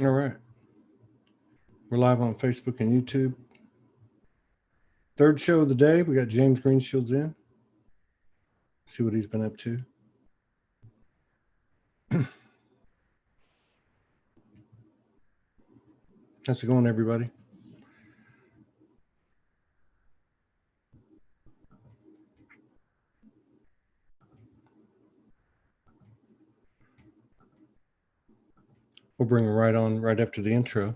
All right. We're live on Facebook and YouTube. Third show of the day. We got James Greenshields in. See what he's been up to. How's it going, everybody? We'll bring it right on right after the intro.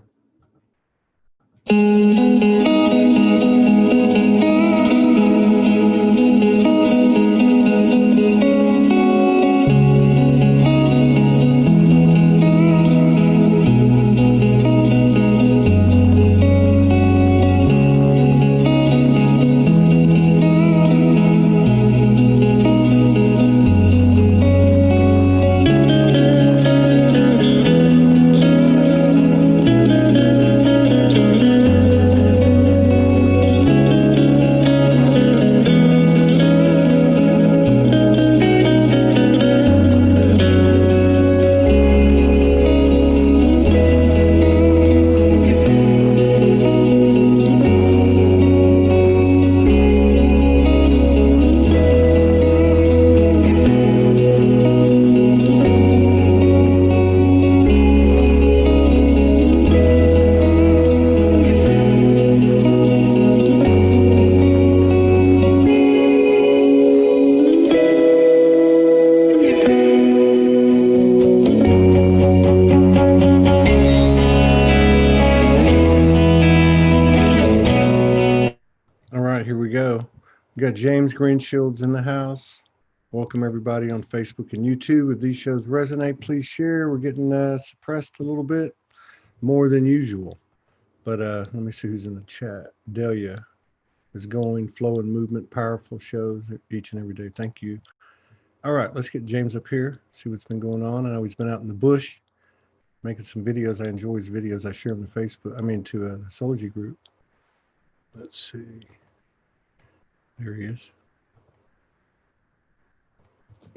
We got James Greenshields in the house. Welcome everybody on Facebook and YouTube. If these shows resonate, please share. We're getting suppressed a little bit more than usual. But let me see who's in the chat. Delia is going, flowing, movement, powerful shows each and every day. Thank you. All right, let's get James up here, see what's been going on. I know he's been out in the bush making some videos. I enjoy his videos. I share them to Facebook, to the Soulology group. Let's see. There he is.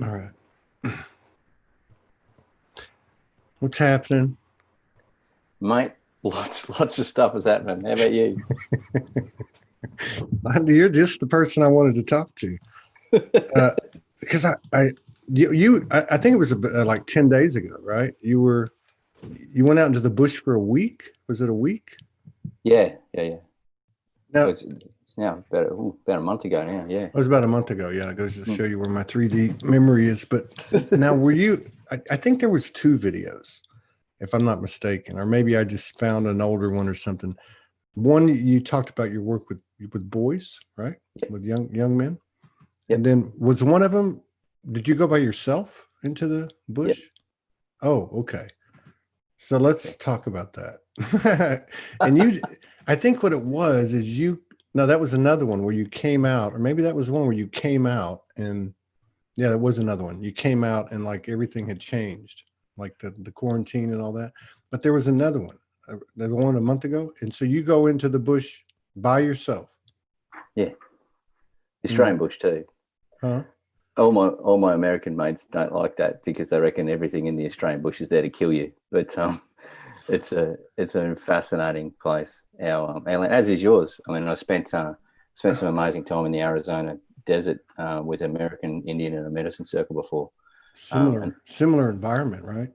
All right. What's happening? Mate, lots of stuff is happening. How about you? You're just the person I wanted to talk to. Because I think it was like 10 days ago, right? You went out into the bush for a week. Was it a week? Yeah. Now, it's now about a month ago now. Yeah, it was about a month ago. Yeah, it goes to show you where my 3D memory is. But now, were you? I think there was 2 videos, if I'm not mistaken, or maybe I just found an older one or something. One, you talked about your work with boys, right? Yep. With young men. Yep. And then was one of them? Did you go by yourself into the bush? Yep. Oh, okay. So let's talk about that. And I think what it was is no, that was another one where you came out, or maybe that was one where you came out and yeah, that was another one. You came out and like everything had changed, like the quarantine and all that. But there was another one, the one a month ago. And so you go into the bush by yourself. Yeah. Australian bush too. Huh? All my American mates don't like that because they reckon everything in the Australian bush is there to kill you. But it's a fascinating place. Our as is yours. I mean, I spent some amazing time in the Arizona desert with American Indian in a medicine circle before. Similar environment, right?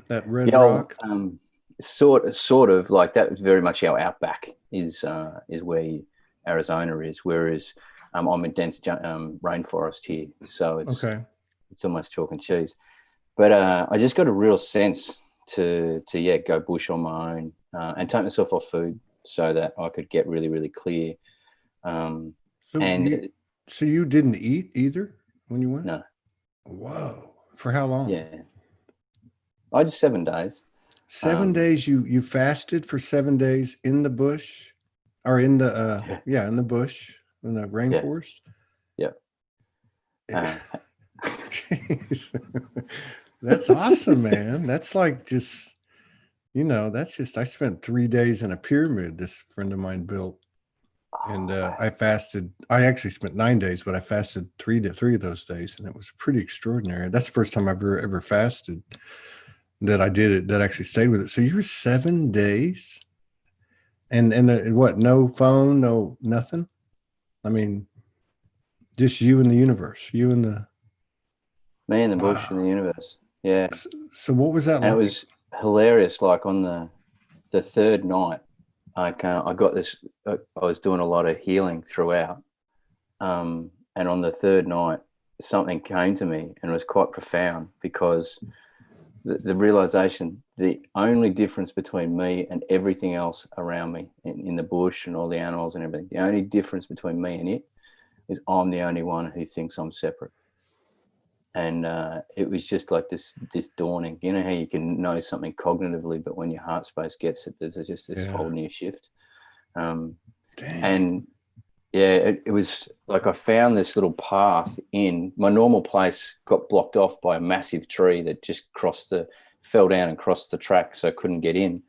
That red rock. Sort of like that was very much our outback is where Arizona is, whereas I'm in dense rainforest here, so it's almost chalk and cheese. But I just got a real sense to go bush on my own and take myself off food so that I could get really, really clear. So you didn't eat either when you went? No. Whoa! For how long? Yeah, I just 7 days. 7 days. You fasted for 7 days in the bush, or in the in the bush in the rainforest. Yeah. That's awesome, man. That's like just, that's just, I spent 3 days in a pyramid this friend of mine built. and I fasted. I actually spent 9 days, but I fasted three of those days, and it was pretty extraordinary. That's the first time I've ever fasted that I did it, that actually stayed with it. So you were 7 days, and what? No phone, no nothing. I mean, just you and the universe, you and the me and the bush and the universe. Yeah. So what was that and like? It was hilarious. Like on the third night, I got this. I was doing a lot of healing throughout, and on the third night, something came to me, and it was quite profound because the realization, the only difference between me and everything else around me in the bush and all the animals and everything, the only difference between me and it is I'm the only one who thinks I'm separate. And it was just like this dawning. You know how you can know something cognitively, but when your heart space gets it, there's just this whole new shift. And yeah, it was like I found this little path in my normal place, got blocked off by a massive tree that just fell down and crossed the track, so I couldn't get in.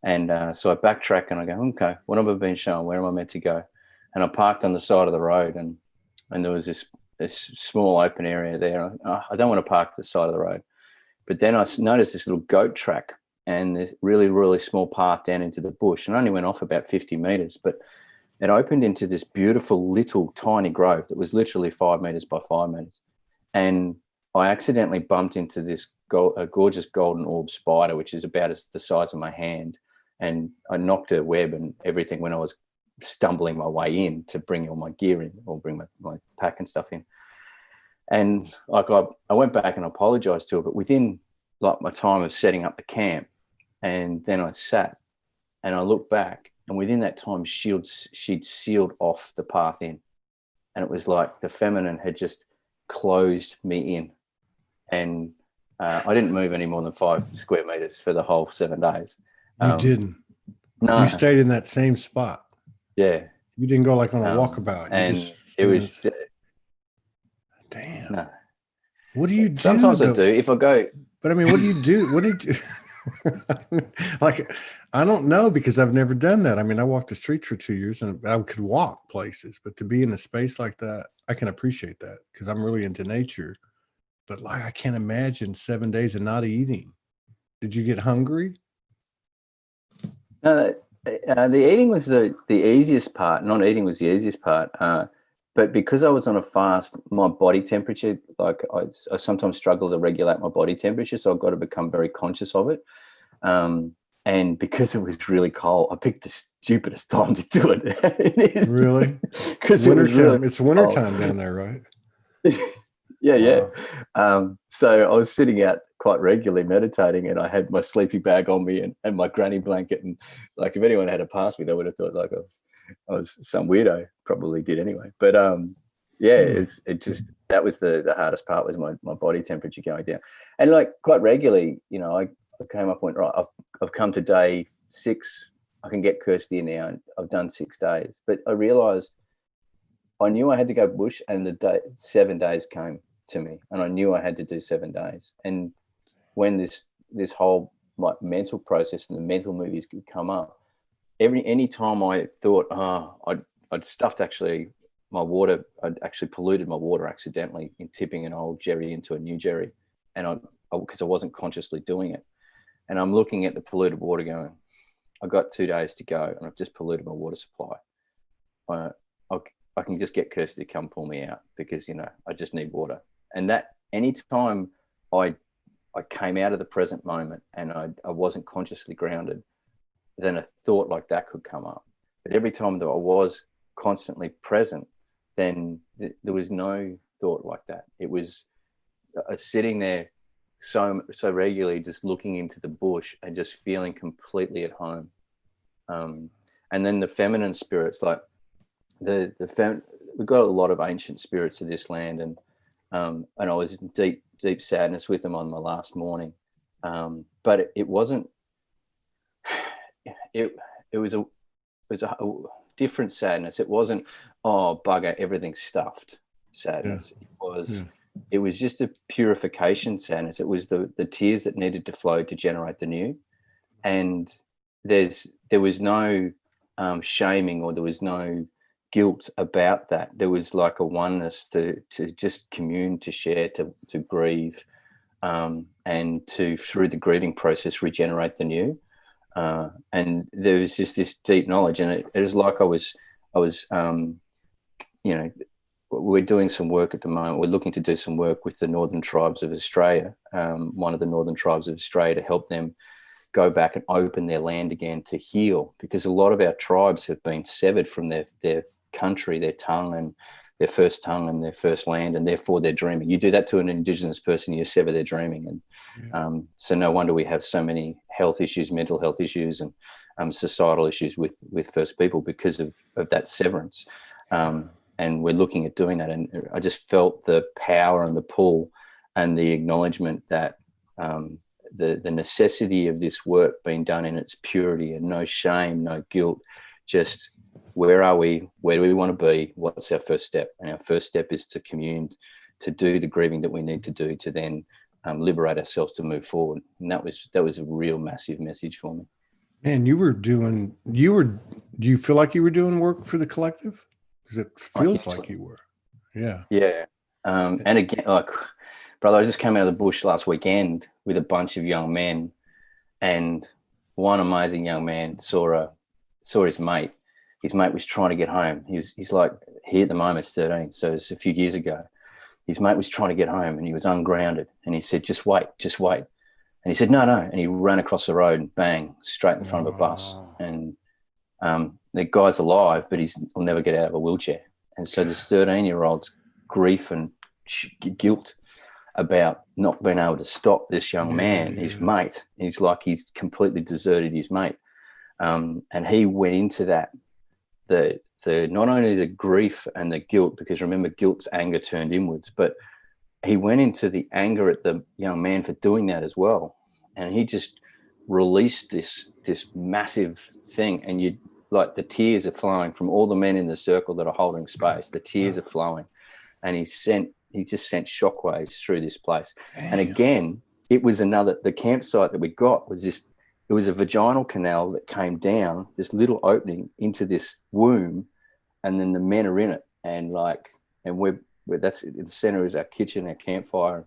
And so I backtrack and I go, okay, what have I been shown? Where am I meant to go? And I parked on the side of the road, and there was this small open area there. I don't want to park at the side of the road. But then I noticed this little goat track and this really, really small path down into the bush, and I only went off about 50 meters, but it opened into this beautiful little tiny grove that was literally 5 meters by 5 meters. And I accidentally bumped into this gorgeous golden orb spider, which is about the size of my hand. And I knocked a web and everything when I was stumbling my way in to bring all my gear in, or bring my pack and stuff in. And like I went back and apologized to her, but within like my time of setting up the camp, and then I sat and I looked back, and within that time she'd sealed off the path in, and it was like the feminine had just closed me in, and I didn't move any more than 5 square meters for the whole 7 days. You didn't? No. You stayed in that same spot. Yeah. You didn't go like on a walkabout. And it was damn. No. What do you do? Sometimes I do. If I go, but I mean, what do you do? What did you like? I don't know, because I've never done that. I mean, I walked the streets for 2 years and I could walk places, but to be in a space like that, I can appreciate that because I'm really into nature. But like, I can't imagine 7 days of not eating. Did you get hungry? No, the eating was the easiest part. Not eating was the easiest part. But because I was on a fast, my body temperature, like I sometimes struggle to regulate my body temperature, so I've got to become very conscious of it. And because it was really cold, I picked the stupidest time to do it. Really? Because it's wintertime down there, right? Yeah. So I was sitting out quite regularly meditating, and I had my sleeping bag on me and my granny blanket, and like if anyone had to pass me, they would have thought like I was some weirdo. Probably did anyway. But that was the hardest part, was my body temperature going down. And like quite regularly, you know, I came up and went, right, I've come to day 6. I can get Kirsty in now, and I've done 6 days. But I realized I knew I had to go bush, and 7 days came to me, and I knew I had to do 7 days. And when this whole like mental process and the mental movies could come up, any time I thought, I'd stuffed actually my water, I'd actually polluted my water accidentally in tipping an old jerry into a new jerry, and because I wasn't consciously doing it. And I'm looking at the polluted water going, I've got 2 days to go, and I've just polluted my water supply. I can just get Kirsty to come pull me out, because, you know, I just need water. And that anytime I came out of the present moment and I wasn't consciously grounded, then a thought like that could come up. But every time that I was constantly present, then there was no thought like that. It was sitting there so regularly, just looking into the bush and just feeling completely at home. And then the feminine spirits, like we've got a lot of ancient spirits of this land, and I was in deep sadness with them on my last morning. But it wasn't. It was a different sadness. It wasn't, oh bugger, everything's stuffed sadness. Yeah. It was just a purification sadness. It was the tears that needed to flow to generate the new. And there was no shaming, or there was no guilt about that. There was like a oneness to just commune, to share, to grieve, and to, through the grieving process, regenerate the new. And there was just this deep knowledge, and it was like I was, you know, we're doing some work at the moment. We're looking to do some work with the Northern Tribes of Australia, one of the Northern Tribes of Australia, to help them go back and open their land again to heal, because a lot of our tribes have been severed from their country, their tongue and their first land, and therefore they're dreaming. You do that to an Indigenous person, you sever their dreaming. And so no wonder we have so many health issues, mental health issues, and societal issues with First People because of that severance. And we're looking at doing that. And I just felt the power and the pull and the acknowledgement that the necessity of this work being done in its purity, and no shame, no guilt, just where are we? Where do we want to be? What's our first step? And our first step is to commune, to do the grieving that we need to do, to then liberate ourselves to move forward. And that was a real massive message for me. Man, do you feel like you were doing work for the collective? Because it feels like you were. Yeah. Yeah. And again, like, brother, I just came out of the bush last weekend with a bunch of young men, and one amazing young man saw his mate. His mate was trying to get home. He's like, he at the moment's 13, so it's a few years ago. His mate was trying to get home, and he was ungrounded, and he said, just wait. And he said, no. And he ran across the road and bang, straight in front of a bus. And the guy's alive, but he'll never get out of a wheelchair. And so this 13-year-old's grief and guilt about not being able to stop this young man, his mate. He's like, he's completely deserted his mate. And he went into that, the not only the grief and the guilt, because remember, guilt's anger turned inwards, but he went into the anger at the young man for doing that as well. And he just released this massive thing. And like, the tears are flowing from all the men in the circle that are holding space. The tears are flowing. And he just sent shockwaves through this place. Damn. And again, it was the campsite that we got was this, it was a vaginal canal that came down, this little opening into this womb, and then the men are in it. And that's the center is our kitchen, our campfire.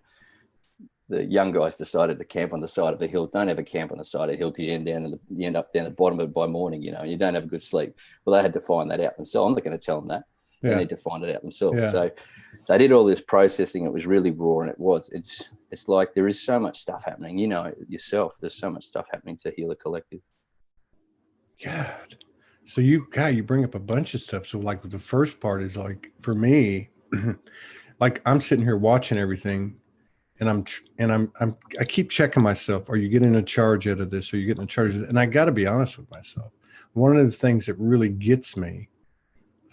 The young guys decided to camp on the side of the hill. Don't ever camp on the side of the hill, because you end up down the bottom of it by morning, and you don't have a good sleep. Well, they had to find that out themselves. I'm not going to tell them that. They need to find it out themselves. Yeah. So they did all this processing. It was really raw, and it's like there is so much stuff happening. You know yourself, there's so much stuff happening to heal a collective. God. So you bring up a bunch of stuff. So like the first part is like, for me, like I'm sitting here watching everything, and I keep checking myself. Are you getting a charge out of this? Are you getting a charge out of that? And I got to be honest with myself. One of the things that really gets me,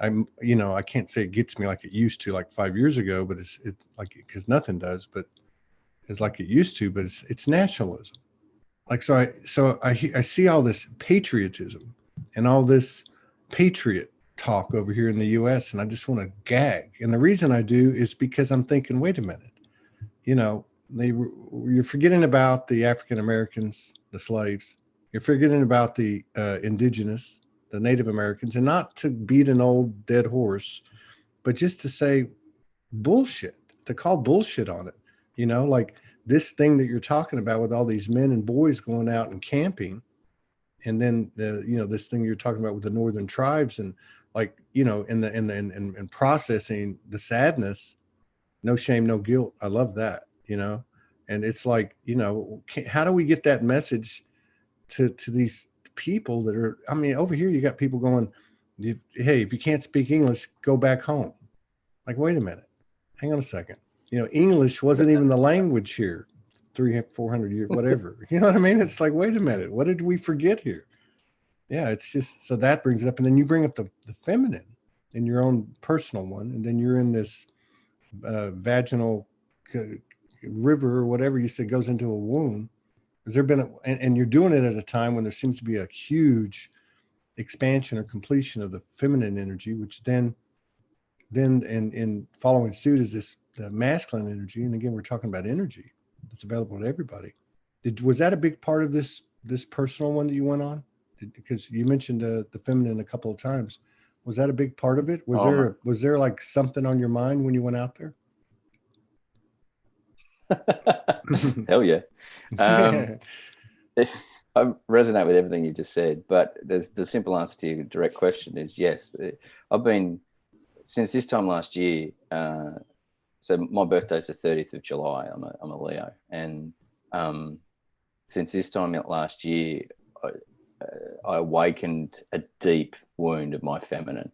I can't say it gets me like it used to, like 5 years ago, but it's like, because nothing does, but it's like it used to, but it's nationalism. Like, so I see all this patriotism and all this patriot talk over here in the US, and I just want to gag. And the reason I do is because I'm thinking, wait a minute, you're forgetting about the African Americans, the slaves. You're forgetting about the indigenous, the Native Americans, and not to beat an old dead horse, but just to say bullshit, to call bullshit on it. Like this thing that you're talking about with all these men and boys going out and camping, and then this thing you're talking about with the Northern Tribes, and like, and processing the sadness, no shame, no guilt. I love that, and it's like, how do we get that message to these people that are, over here you got people going, hey, if you can't speak English, go back home. Like, wait a minute, hang on a second. English wasn't even the language here 300-400 years, whatever. You know what I mean? It's like, wait a minute, what did we forget here? Yeah, it's just, so that brings it up. And then you bring up the feminine in your own personal one, and then you're in this vaginal river or whatever you said goes into a womb. Has there been and you're doing it at a time when there seems to be a huge expansion or completion of the feminine energy, which then in following suit is the masculine energy. And again, we're talking about energy that's available to everybody. Was that a big part of this personal one that you went on? Because you mentioned the feminine a couple of times. Was that a big part of it? Was there like something on your mind when you went out there? Hell yeah. I resonate with everything you just said, but the simple answer to your direct question is yes. I've been, since this time last year, so my birthday's the 30th of July. I'm a Leo. And since this time last year, I awakened a deep wound of my feminine.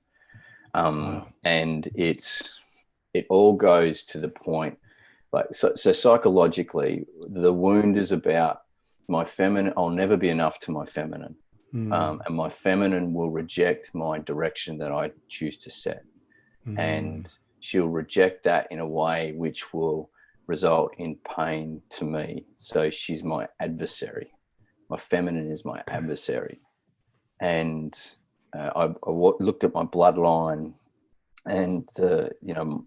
Wow. And it all goes to the point, like, so psychologically, the wound is about my feminine. I'll never be enough to my feminine. And my feminine will reject my direction that I choose to set. And she'll reject that in a way which will result in pain to me. So she's my adversary. My feminine is my adversary. And I looked at my bloodline and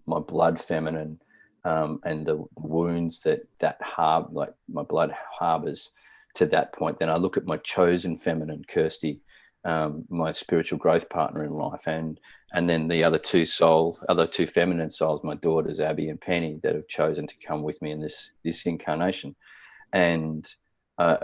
my blood feminine, and the wounds that like my blood harbors to that point. Then I look at my chosen feminine, Kirsty, my spiritual growth partner in life, and then the other two feminine souls, my daughters Abby and Penny, that have chosen to come with me in this incarnation. And I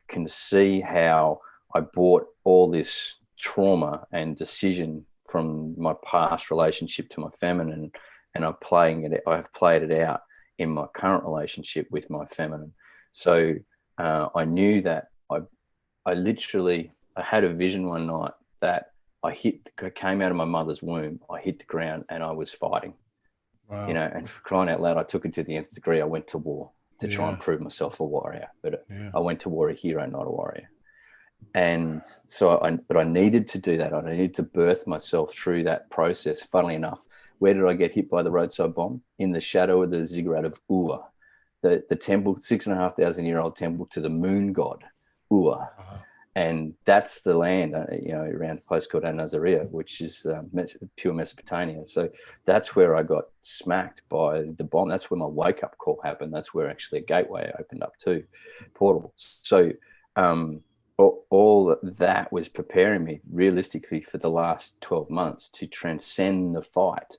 can see how I brought all this trauma and decision from my past relationship to my feminine, and I've played it out in my current relationship with my feminine. So I knew that I had a vision one night that I came out of my mother's womb, I hit the ground, and I was fighting. Wow. And for crying out loud, I took it to the nth degree. I went to war to try and prove myself a warrior, but I went to war a hero, not a warrior. And so but I needed to do that. I needed to birth myself through that process. Funnily enough, where did I get hit by the roadside bomb? In the shadow of the ziggurat of Ur, the temple, 6,500-year-old temple to the moon god, Ur. And that's the land, around a place called An-Nazariya, which is pure Mesopotamia. So that's where I got smacked by the bomb. That's where my wake-up call happened. That's where actually a gateway opened up to, portal. So all that was preparing me realistically for the last 12 months to transcend the fight,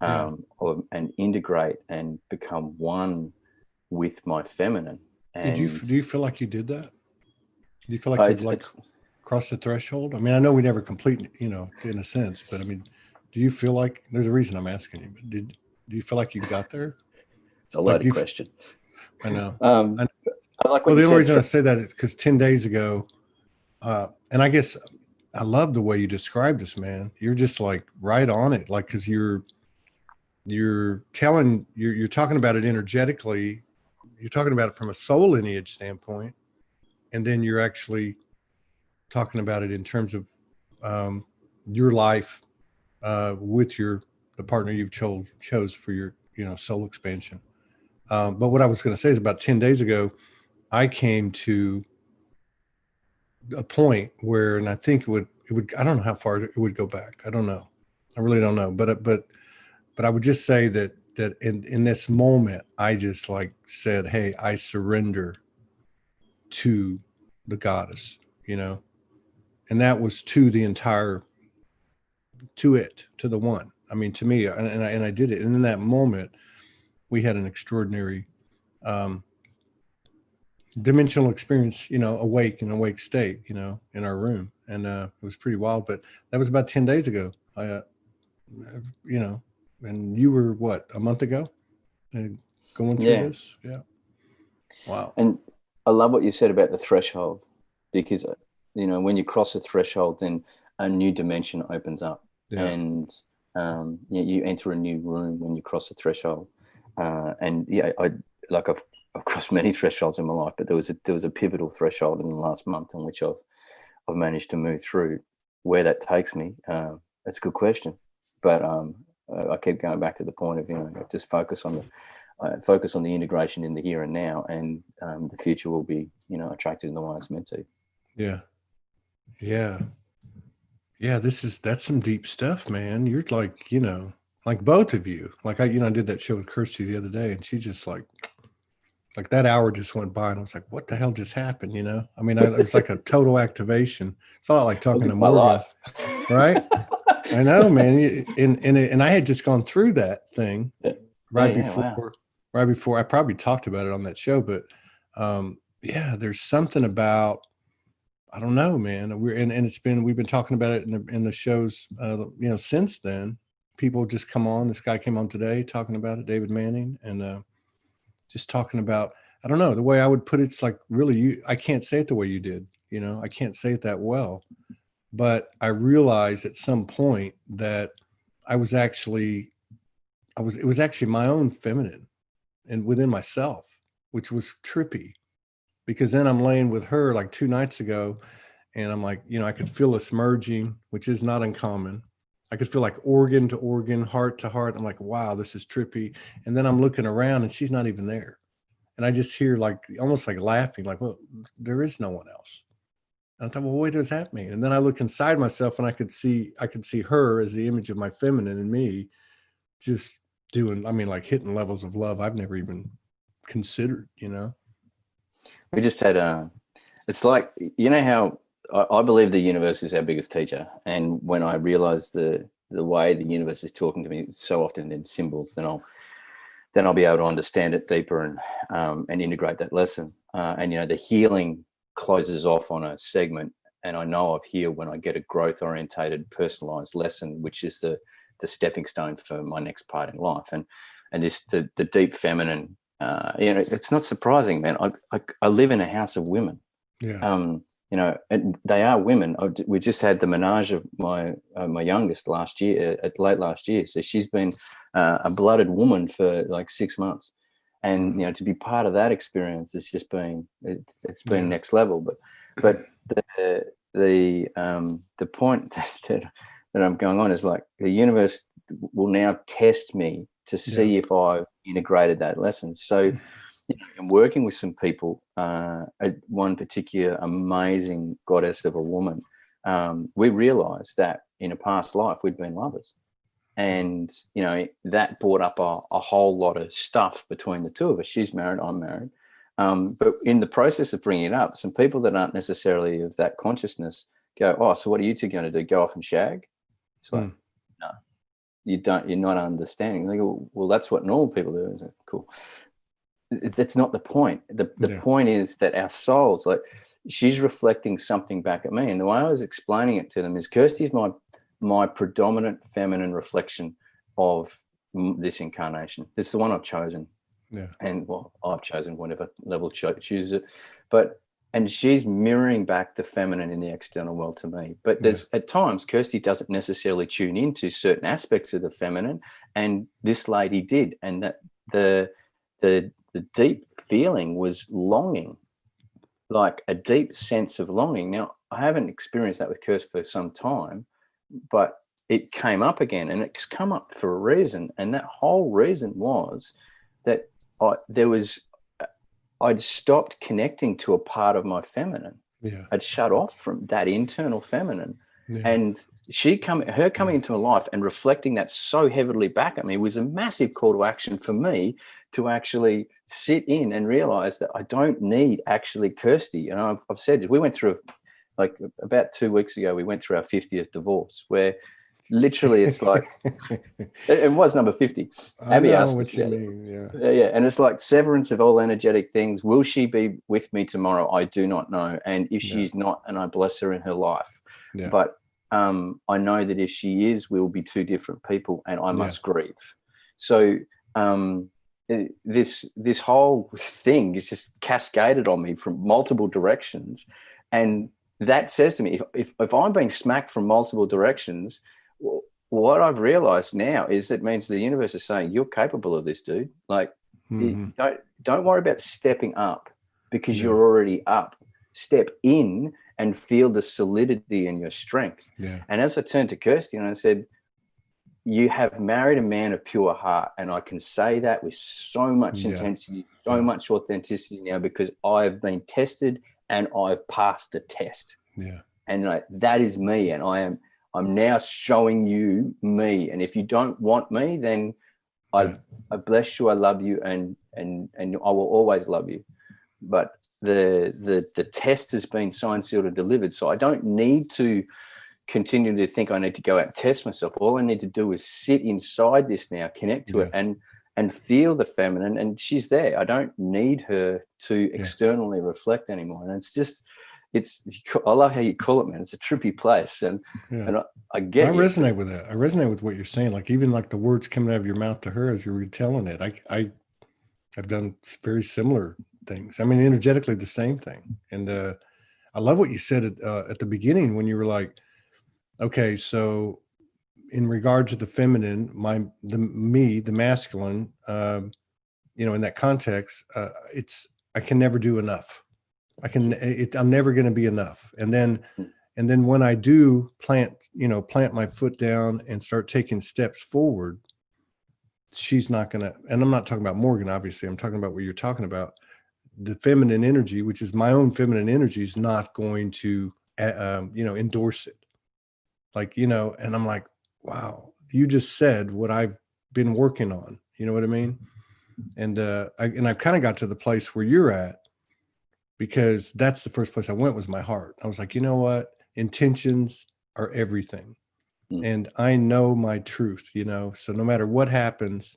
and integrate and become one with my feminine. And do you feel like you did that? Do you feel like you've crossed the threshold? I mean, I know we never complete, in a sense, but I mean, do you feel like, there's a reason I'm asking you, but do you feel like you got there? It's a loaded question. I know. I like what the you only said. reason I say that is because 10 days ago, and I guess I love the way you described this, man. You're just like right on it. Like, cause you're talking about it energetically. You're talking about it from a soul lineage standpoint. And then you're actually talking about it in terms of your life with the partner you've chose for your soul expansion. But what I was going to say is about 10 days ago, I came to a point where, and I think it would I don't know how far it would go back. I don't know. I really don't know. But I would just say that in this moment, I just like said, hey, I surrender to the goddess, and that was to the one. I mean, to me, and I did it. And in that moment, we had an extraordinary dimensional experience, awake state, in our room. And it was pretty wild, but that was about 10 days ago. And you were what, a month ago going through this? Yeah. Wow. And I love what you said about the threshold, because, when you cross a threshold, then a new dimension opens up, and you enter a new room when you cross a threshold. I've crossed many thresholds in my life, but there was a pivotal threshold in the last month in which I've managed to move through. Where that takes me, that's a good question. But I keep going back to the point of, just focus on the integration in the here and now, and the future will be, attracted in the way it's meant to. Yeah. That's some deep stuff, man. You're like, like both of you, like I did that show with Kirsty the other day, and she just like that hour just went by, and I was like, what the hell just happened? I mean, it was like a total activation. It's a lot like talking to Morgan, right? I know, man. And I had just gone through that thing Wow. right before I probably talked about it on that show, but yeah, there's something about, I don't know, man. We've been talking about it in the shows, since then. People just come on. This guy came on today talking about it, David Manning, and just talking about, I don't know, the way I would put it's like really, I can't say it the way you did. I can't say it that well, but I realized at some point that it was actually my own feminine and within myself, which was trippy, because then I'm laying with her like 2 nights ago, and I'm like, I could feel us merging, which is not uncommon. I could feel like organ to organ, heart to heart. I'm like, wow, this is trippy. And then I'm looking around and she's not even there. And I just hear like, almost like laughing, like, well, there is no one else. And I thought, well, what does that mean? And then I look inside myself and I could see her as the image of my feminine in me, just doing, I mean, like hitting levels of love I've never even considered, We just had it's like, how I believe the universe is our biggest teacher. And when I realize the way the universe is talking to me so often in symbols, then I'll be able to understand it deeper and integrate that lesson. And the healing closes off on a segment, and I know I've healed when I get a growth orientated, personalized lesson, which is the stepping stone for my next part in life. And this the deep feminine. It's not surprising, man. I live in a house of women. Yeah. And they are women. We just had the menage of my youngest last year, late last year. So she's been a blooded woman for like 6 months, and to be part of that experience has just been next level. But the point that I'm going on is like the universe will now test me to see if I've integrated that lesson. So I'm working with some people, one particular amazing goddess of a woman. We realized that in a past life we'd been lovers, and that brought up a whole lot of stuff between the two of us. She's married, I'm married, but in the process of bringing it up, some people that aren't necessarily of that consciousness go, oh, so what are you two going to do, go off and shag? It's like, no, you're not understanding. They go, well, that's what normal people do. Is it cool? That's not the point. The point is that our souls, like, she's reflecting something back at me. And the way I was explaining it to them is Kirsty's my predominant feminine reflection of this incarnation. It's the one I've chosen. Yeah. And well, I've chosen whatever level chooses it. And she's mirroring back the feminine in the external world to me. But there's at times Kirsty doesn't necessarily tune into certain aspects of the feminine, and this lady did. And that the deep feeling was longing, like a deep sense of longing. Now, I haven't experienced that with Kirsty for some time, but it came up again, and it's come up for a reason. And that whole reason was that I'd stopped connecting to a part of my feminine. Yeah. I'd shut off from that internal feminine. Yeah. And her coming into my life and reflecting that so heavily back at me was a massive call to action for me to actually sit in and realize that I don't need actually Kirsty. And I've said this, we went through, like about 2 weeks ago, we went through our 50th divorce, where literally it's like, it was number 50. Abby asked what you mean. Yeah. And it's like severance of all energetic things. Will she be with me tomorrow? I do not know. And if she's not, and I bless her in her life, but I know that if she is, we'll be two different people, and I must grieve. So this whole thing is just cascaded on me from multiple directions. And that says to me, if I'm being smacked from multiple directions, what I've realized now is it means the universe is saying, you're capable of this, dude. Like, don't worry about stepping up, because you're already up. Step in and feel the solidity in your strength. Yeah. And as I turned to Kirsty and I said, you have married a man of pure heart. And I can say that with so much intensity, so much authenticity now, because I've been tested and I've passed the test. Yeah. And that is me. And I'm now showing you me. And if you don't want me, then I bless you. I love you. And I will always love you. But the test has been signed, sealed, and delivered. So I don't need to continue to think I need to go out and test myself. All I need to do is sit inside this now, connect to it, and feel the feminine, and she's there. I don't need her to externally reflect anymore. And it's just, I love how you call it, man. It's a trippy place, and I get. I resonate with that. I resonate with what you're saying. Like even like the words coming out of your mouth to her as you're retelling it. I've done very similar things. I mean, energetically the same thing. And I love what you said at the beginning when you were like, okay, so in regard to the feminine, the masculine, in that context, I can never do enough. I'm never going to be enough. And then when I do plant my foot down and start taking steps forward, she's not going to, and I'm not talking about Morgan, obviously, I'm talking about what you're talking about. The feminine energy, which is my own feminine energy, is not going to, endorse it. Like, and I'm like, wow, you just said what I've been working on. You know what I mean? And I've kind of got to the place where you're at, because that's the first place I went was my heart. I was like, you know what? Intentions are everything. And I know my truth, so no matter what happens,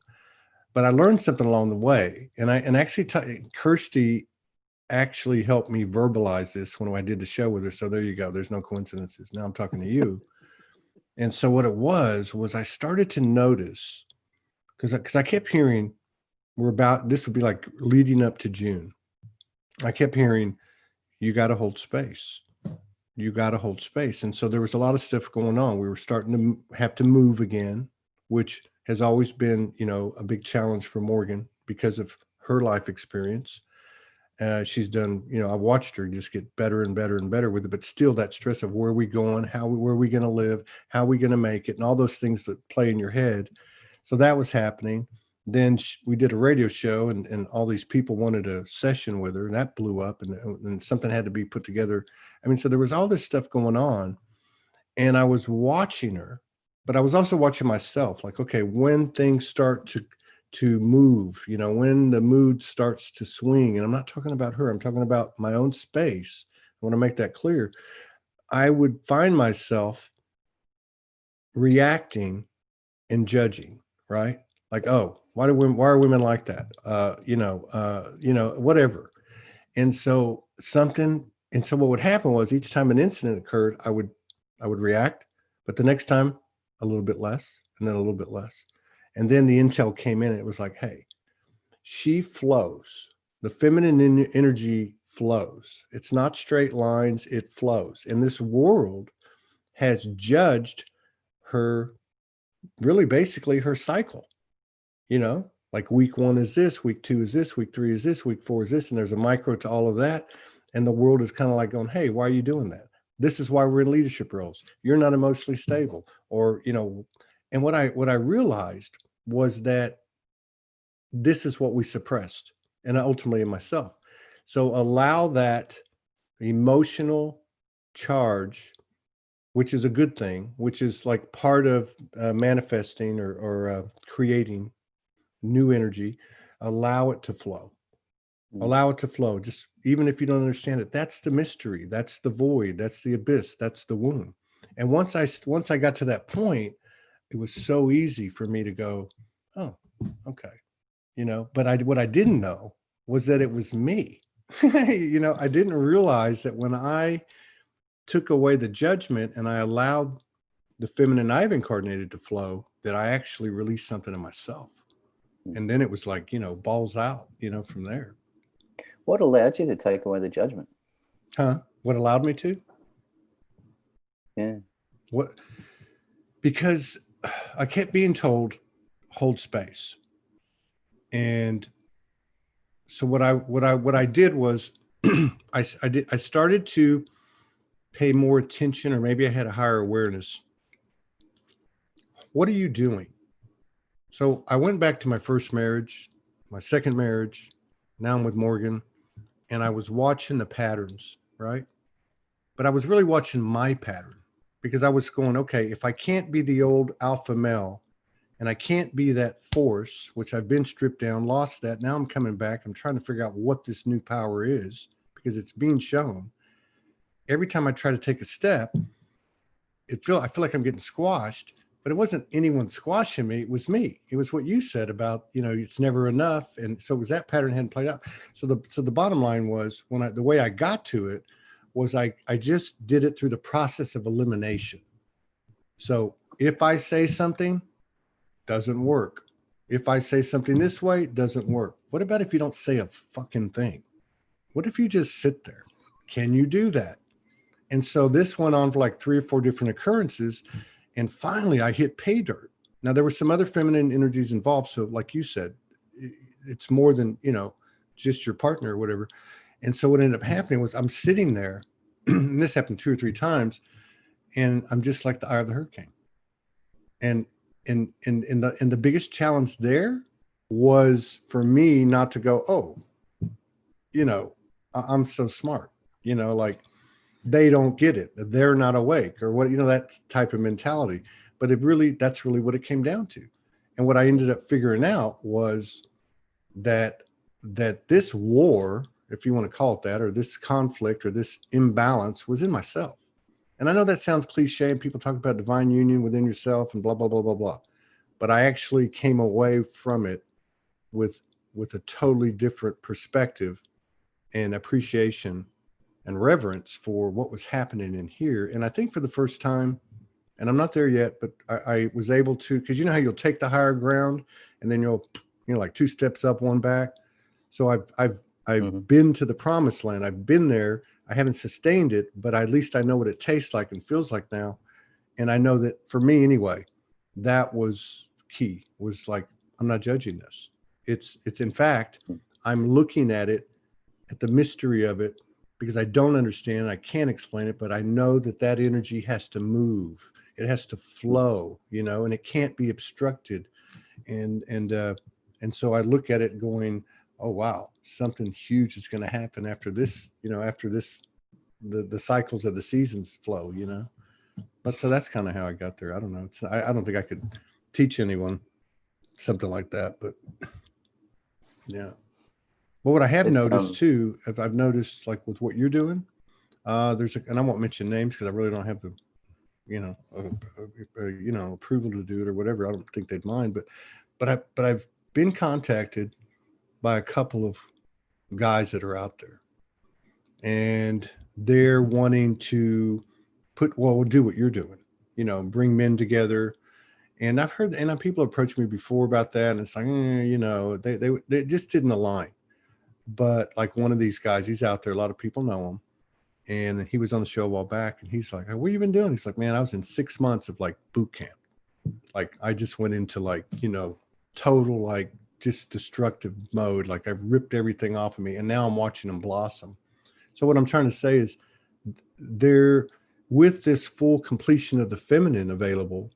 but I learned something along the way. And Kirsty actually helped me verbalize this when I did the show with her. So there you go. There's no coincidences. Now I'm talking to you. And so what it was I started to notice, because I kept hearing this would be like leading up to June. I kept hearing, you got to hold space. You got to hold space. And so there was a lot of stuff going on. We were starting to have to move again, which has always been, a big challenge for Morgan because of her life experience. She's done, I watched her just get better and better and better with it, but still that stress of where are we going, where are we going to live, how are we going to make it, and all those things that play in your head. So that was happening. Then we did a radio show and all these people wanted a session with her, and that blew up, and something had to be put together. I mean, so there was all this stuff going on, and I was watching her, but I was also watching myself, like, okay, when things start to move, when the mood starts to swing, and I'm not talking about her, I'm talking about my own space. I want to make that clear. I would find myself reacting and judging, right? Like, oh, why are women like that? Whatever. And so what would happen was each time an incident occurred, I would react, but the next time a little bit less, and then a little bit less. And then the intel came in and it was like, hey, she flows. The feminine energy flows. It's not straight lines, it flows. And this world has judged her, really basically her cycle. Like week 1 is this, week 2 is this, week 3 is this, week 4 is this, and there's a micro to all of that. And the world is kind of like going, hey, why are you doing that? This is why we're in leadership roles. You're not emotionally stable, or, and what I realized was that this is what we suppressed, and ultimately in myself. So allow that emotional charge, which is a good thing, which is like part of manifesting or creating new energy. Allow it to flow. Allow it to flow. Just even if you don't understand it, that's the mystery. That's the void. That's the abyss. That's the womb. And once I got to that point, it was so easy for me to go, oh, okay. But what I didn't know was that it was me. I didn't realize that when I took away the judgment and I allowed the feminine I've incarnated to flow, that I actually released something in myself. And then it was like, balls out, from there. What allowed you to take away the judgment? What allowed me to? Yeah. Because I kept being told, hold space. And so what I did was I started to pay more attention, or maybe I had a higher awareness. What are you doing? So I went back to my first marriage, my second marriage. Now I'm with Morgan, and I was watching the patterns, right? But I was really watching my pattern, because I was going, okay, if I can't be the old alpha male and I can't be that force, which I've been stripped down, lost that. Now I'm coming back. I'm trying to figure out what this new power is, because it's being shown. Every time I try to take a step, I feel like I'm getting squashed, but it wasn't anyone squashing me. It was me. It was what you said about, it's never enough. And so it was that pattern hadn't played out. So the bottom line was the way I got to it was I just did it through the process of elimination. So if I say something, doesn't work. If I say something this way, doesn't work. What about if you don't say a fucking thing? What if you just sit there? Can you do that? And so this went on for like 3 or 4 different occurrences. And finally I hit pay dirt. Now there were some other feminine energies involved. So like you said, it's more than, just your partner or whatever. And so what ended up happening was I'm sitting there, and this happened 2 or 3 times, and I'm just like the eye of the hurricane. And the biggest challenge there was for me not to go, oh, I'm so smart, like they don't get it. They're not awake or what, that type of mentality. But that's really what it came down to. And what I ended up figuring out was that this war, if you want to call it that, or this conflict or this imbalance was in myself. And I know that sounds cliche and people talk about divine union within yourself and blah, blah, blah, blah, blah. But I actually came away from it with a totally different perspective and appreciation and reverence for what was happening in here. And I think for the first time, and I'm not there yet, but I was able to, because you know how you'll take the higher ground and then you'll, like 2 steps up, 1 back. So I've been to the promised land. I've been there. I haven't sustained it, but at least I know what it tastes like and feels like now. And I know that for me anyway, that was key, was like, I'm not judging this. It's in fact, I'm looking at it, at the mystery of it, because I don't understand, I can't explain it, but I know that energy has to move. It has to flow, and it can't be obstructed. And so I look at it going, oh, wow, something huge is going to happen after this, the cycles of the seasons flow, But so that's kind of how I got there. I don't know. I don't think I could teach anyone something like that, but yeah. Well, what I have noticed too, if I've noticed like with what you're doing, and I won't mention names because I really don't have the, approval to do it or whatever. I don't think they'd mind, but I've been contacted by a couple of guys that are out there, and they're wanting to do what you're doing, bring men together. And I've heard, and people approached me before about that, and it's like, they just didn't align. But like one of these guys, he's out there. A lot of people know him. And he was on the show a while back, and he's like, hey, what have you been doing? He's like, man, I was in 6 months of like boot camp. Like I just went into like, total, like just destructive mode. Like I've ripped everything off of me, and now I'm watching them blossom. So what I'm trying to say is with this full completion of the feminine available,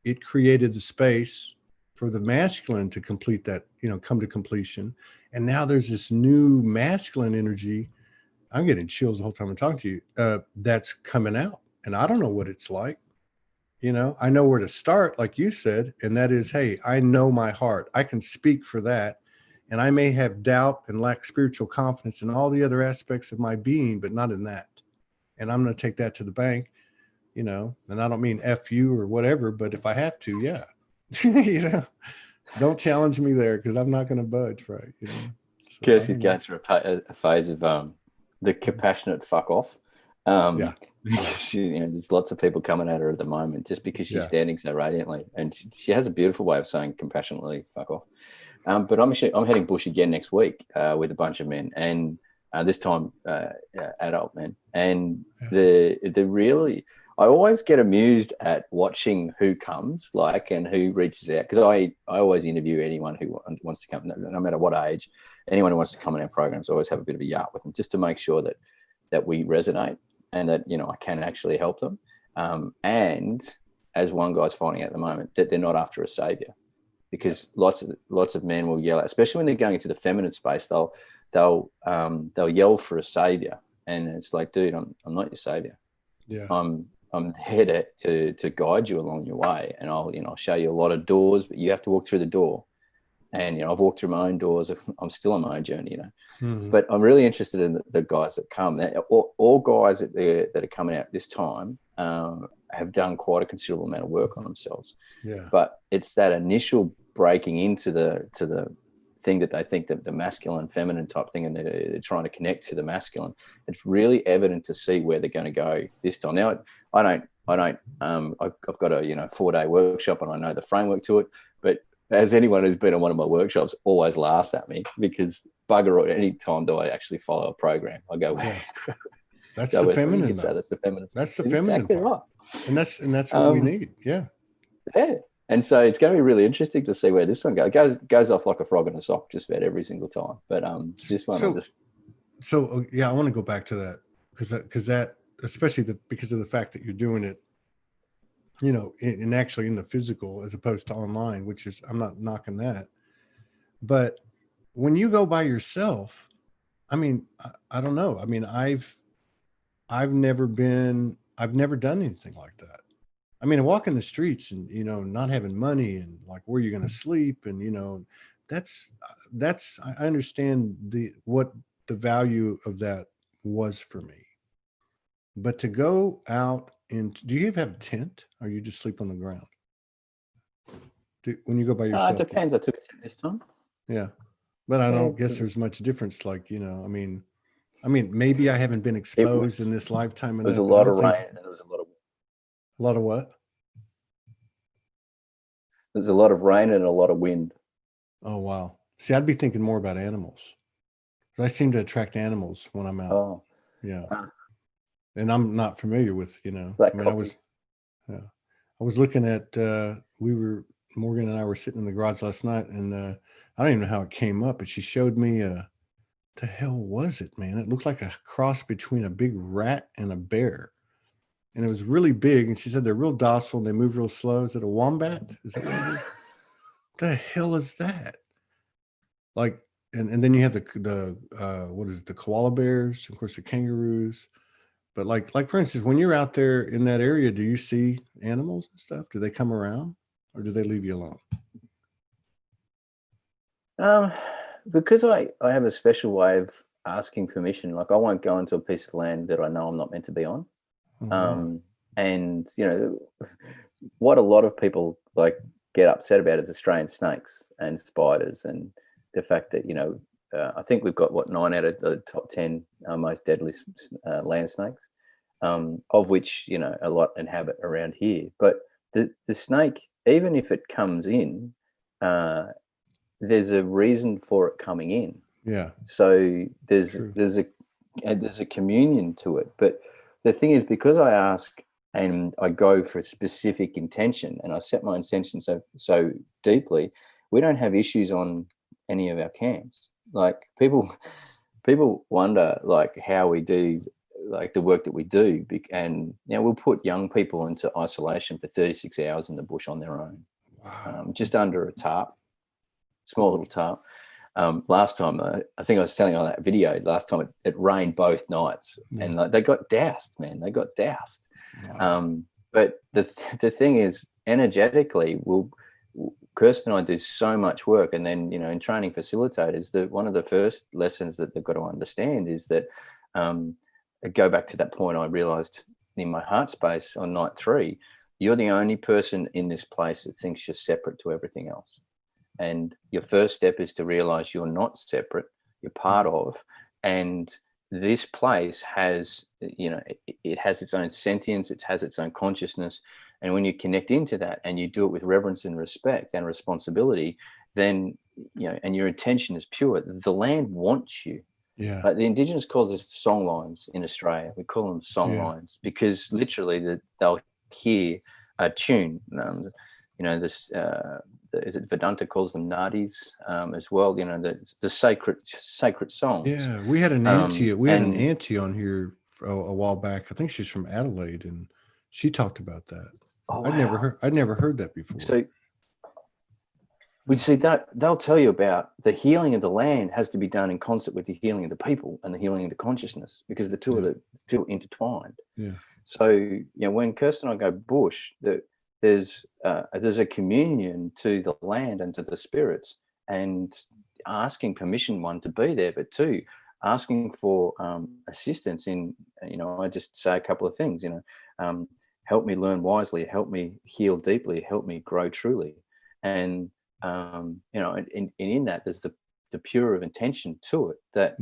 it created the space for the masculine to complete that, come to completion. And now there's this new masculine energy. I'm getting chills the whole time I'm talking to you. That's coming out. And I don't know what it's like. I know where to start, like you said, and that is, hey, I know my heart. I can speak for that. And I may have doubt and lack spiritual confidence in all the other aspects of my being, but not in that. And I'm going to take that to the bank, and I don't mean F you or whatever, but if I have to, yeah. Don't challenge me there because I'm not going to budge, right? So, Kirsty's going through a phase of the compassionate fuck off. Yeah. Because there's lots of people coming at her at the moment just because she's standing so radiantly, and she has a beautiful way of saying compassionately fuck off. But I'm heading bush again next week with a bunch of men, and this time adult men, and I always get amused at watching who comes, and who reaches out, because I always interview anyone who wants to come, no matter what age. Anyone who wants to come on our programs, I always have a bit of a yart with them just to make sure that we resonate and that I can actually help them. And as one guy's finding out at the moment, that they're not after a savior, because lots of men will yell, especially when they're going into the feminine space. They'll yell for a savior, and it's like, dude, I'm not your savior. Yeah. I'm here to guide you along your way, and I'll show you a lot of doors, but you have to walk through the door. And, I've walked through my own doors. I'm still on my own journey, Mm-hmm. but I'm really interested in the guys that come. All guys that are coming out this time have done quite a considerable amount of work on themselves. Yeah. But it's that initial breaking into the thing that they think that the masculine, feminine type thing, and they're trying to connect to the masculine. It's really evident to see where they're going to go this time. Now, I've got a 4-day workshop, and I know the framework to it. But as anyone who's been on one of my workshops always laughs at me, because bugger all, any time do I actually follow a program, I go, yeah. That's go the with, feminine. that's the feminine. That's the feminine exactly part. Right. And that's what we need. Yeah. Yeah. And so it's going to be really interesting to see where this one goes. It goes off like a frog in a sock just about every single time. But this one, I want to go back to that because that especially because of the fact that you're doing it, in actually in the physical as opposed to online, which is, I'm not knocking that. But when you go by yourself, I mean, I don't know. I mean, I've never done anything like that. I mean, I walk in the streets and, not having money and like, where you're going to sleep. And, that's, I understand what the value of that was for me. But to go out and do you have a tent or you just sleep on the ground? When you go by yourself? it depends. I took a tent this time. Yeah. But I don't guess there's much difference. Like, I mean, maybe I haven't been exposed in this lifetime. There was a lot of rain and there was a lot of what? There's a lot of rain and a lot of wind. Oh, wow. See, I'd be thinking more about animals. I seem to attract animals when I'm out. Oh, yeah. And I'm not familiar with, I was looking at, Morgan and I were sitting in the garage last night, and I don't even know how it came up, but she showed me, the hell was it, man? It looked like a cross between a big rat and a bear. And it was really big. And she said they're real docile and they move real slow. Is it a wombat? Is that what it is? The hell is that? Like, and then you have the what is it, the koala bears, of course, the kangaroos. But like for instance, when you're out there in that area, do you see animals and stuff? Do they come around or do they leave you alone? Because I have a special way of asking permission. Like, I won't go into a piece of land that I know I'm not meant to be on. Oh, And what a lot of people like get upset about is Australian snakes and spiders, and the fact that I think we've got 9 out of the top 10 most deadly land snakes, of which a lot inhabit around here. But the snake, even if it comes in, there's a reason for it coming in. yeah. So there's a communion to it. But the thing is, because I ask and I go for a specific intention, and I set my intention so deeply, we don't have issues on any of our camps. Like, people wonder like how we do like the work that we do, and we'll put young people into isolation for 36 hours in the bush on their own. Wow. Just under a tarp, small little tarp. Last time, I think I was telling you on that video, last time it rained both nights, and like, they got doused, man. They got doused. Wow. But the thing is, energetically, Kirsten and I do so much work, and then in training facilitators, one of the first lessons that they've got to understand is that I go back to that point I realized in my heart space on night 3, you're the only person in this place that thinks you're separate to everything else. And your first step is to realize you're not separate, you're part of, and this place has, it has its own sentience, it has its own consciousness. And when you connect into that and you do it with reverence and respect and responsibility, then, and your intention is pure, the land wants you. Yeah. Like the Indigenous calls us song lines in Australia. We call them song lines because literally they'll hear a tune. This is it Vedanta calls them nadis as well. The sacred songs. Yeah, we had an auntie. We had an auntie on here a while back. I think she's from Adelaide, and she talked about that. Oh, wow. I'd never heard that before. So we see that they'll tell you about the healing of the land has to be done in concert with the healing of the people and the healing of the consciousness, because the two are intertwined. Yeah. So when Kirsten and I go bush, there's a communion to the land and to the spirits, and asking permission, one, to be there, but two, asking for assistance in, I just say a couple of things, help me learn wisely, help me heal deeply, help me grow truly. And, and in that, there's the pure of intention to it, that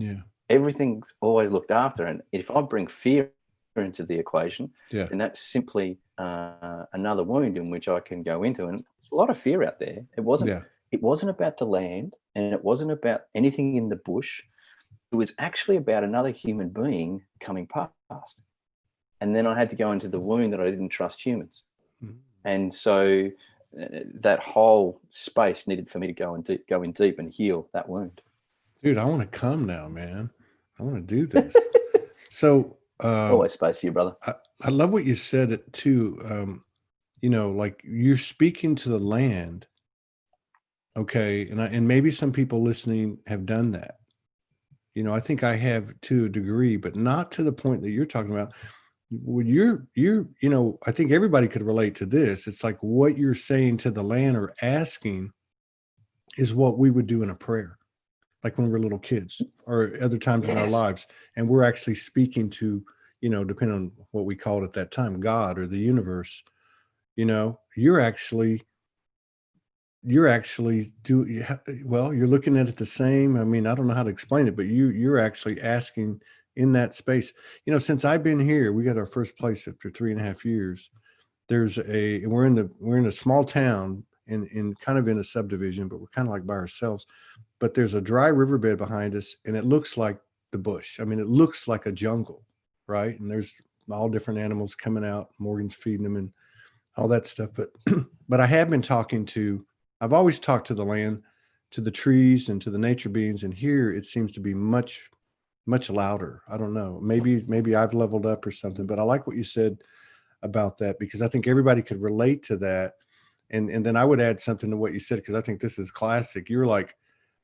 everything's always looked after. And if I bring fear into the equation, then that's simply another wound in which I can go into. And there's a lot of fear out there. It wasn't about the land, and it wasn't about anything in the bush. It was actually about another human being coming past. And then I had to go into the wound that I didn't trust humans. Mm-hmm. And so that whole space needed for me to go in deep and heal that wound. Dude, I want to come now, man. I want to do this. So always space for you, brother. I love what you said too. Like you're speaking to the land. Okay. And maybe some people listening have done that. I think I have to a degree, but not to the point that you're talking about. When I think everybody could relate to this. It's like what you're saying to the land or asking is what we would do in a prayer, like when we're little kids or other times in our lives. And we're actually speaking to, depending on what we called at that time, God or the universe. You're looking at it the same. I mean, I don't know how to explain it, but you're actually asking in that space. Since I've been here, we got our first place after 3.5 years. We're in a small town in kind of in a subdivision, but we're kind of like by ourselves. But there's a dry riverbed behind us, and it looks like the bush. I mean, it looks like a jungle, right? And there's all different animals coming out. Morgan's feeding them and all that stuff. But I have been I've always talked to the land, to the trees, and to the nature beings. And here it seems to be much, much louder. I don't know. Maybe I've leveled up or something, but I like what you said about that, because I think everybody could relate to that. And then I would add something to what you said, because I think this is classic. You're like,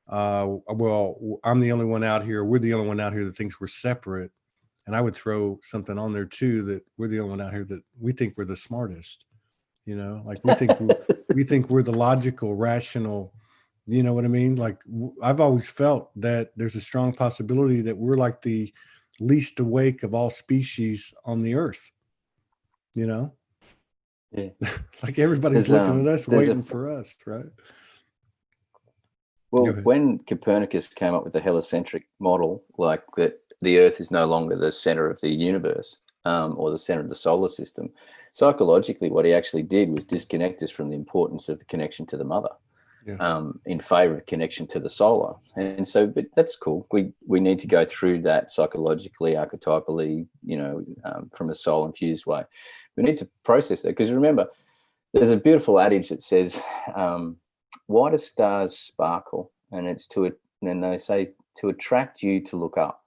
well, I'm the only one out here. We're the only one out here that thinks we're separate. And I would throw something on there too, that we're the only one out here that we think we're the smartest. Like we think we're the logical, rational. You know what I mean? Like I've always felt that there's a strong possibility that we're like the least awake of all species on the earth. Yeah. Like everybody's looking at us, waiting for us, right? Well, when Copernicus came up with the heliocentric model, like that the Earth is no longer the center of the universe, or the center of the solar system, psychologically, what he actually did was disconnect us from the importance of the connection to the mother, in favor of connection to the solar. And so, but that's cool. We need to go through that psychologically, archetypally, from a soul infused way. We need to process that, because remember, there's a beautiful adage that says, why do stars sparkle? And it's and they say to attract you to look up,